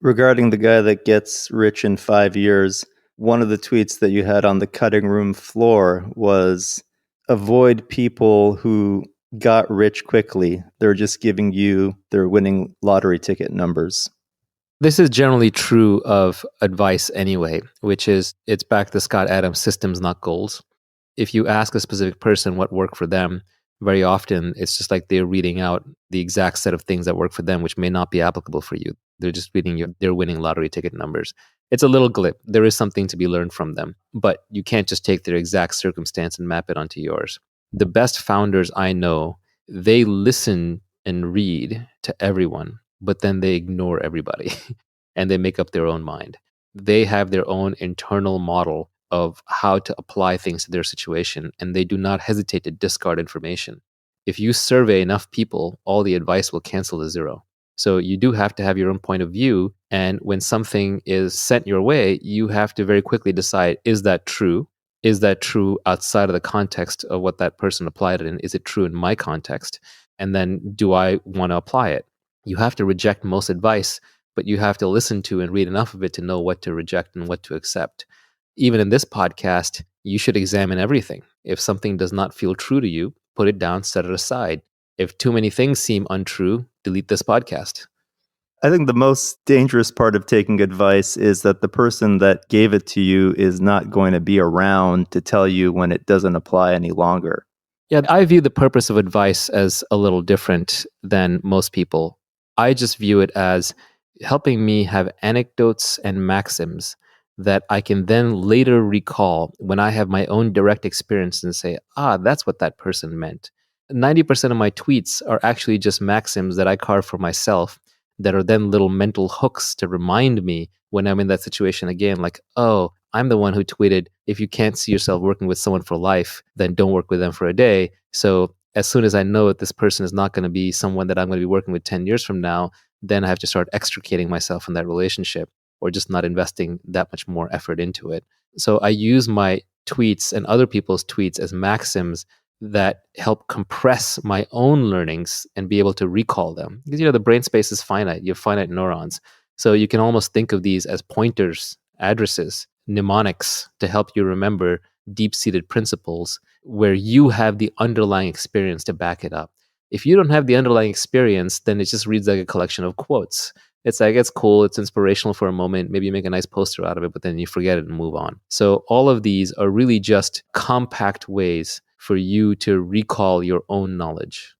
Regarding the guy that gets rich in 5 years, one of the tweets that you had on the cutting room floor was avoid people who got rich quickly. They're just giving you their winning lottery ticket numbers. This is generally true of advice anyway, which is it's back to Scott Adams, systems, not goals. If you ask a specific person what worked for them, very often it's just like they're reading out the exact set of things that work for them, which may not be applicable for you. They're just reading their winning lottery ticket numbers. It's a little glib. There is something to be learned from them, but you can't just take their exact circumstance and map it onto yours. The best founders I know, they listen and read to everyone, but then they ignore everybody and they make up their own mind. They have their own internal model of how to apply things to their situation, and they do not hesitate to discard information. If you survey enough people, all the advice will cancel to zero. So you do have to have your own point of view, and when something is sent your way, you have to very quickly decide, is that true? Is that true outside of the context of what that person applied it in? Is it true in my context? And then do I want to apply it? You have to reject most advice, but you have to listen to and read enough of it to know what to reject and what to accept. Even in this podcast, you should examine everything. If something does not feel true to you, put it down, set it aside. If too many things seem untrue, delete this podcast. I think the most dangerous part of taking advice is that the person that gave it to you is not going to be around to tell you when it doesn't apply any longer. Yeah, I view the purpose of advice as a little different than most people. I just view it as helping me have anecdotes and maxims that I can then later recall when I have my own direct experience and say, that's what that person meant. 90% of my tweets are actually just maxims that I carve for myself that are then little mental hooks to remind me when I'm in that situation again, like, I'm the one who tweeted, if you can't see yourself working with someone for life, then don't work with them for a day. So as soon as I know that this person is not going to be someone that I'm going to be working with 10 years from now, then I have to start extricating myself from that relationship or just not investing that much more effort into it. So I use my tweets and other people's tweets as maxims that help compress my own learnings and be able to recall them. Because, the brain space is finite. You have finite neurons. So you can almost think of these as pointers, addresses, mnemonics to help you remember deep-seated principles where you have the underlying experience to back it up. If you don't have the underlying experience, then it just reads like a collection of quotes. It's like, it's cool, it's inspirational for a moment, maybe you make a nice poster out of it, but then you forget it and move on. So all of these are really just compact ways for you to recall your own knowledge.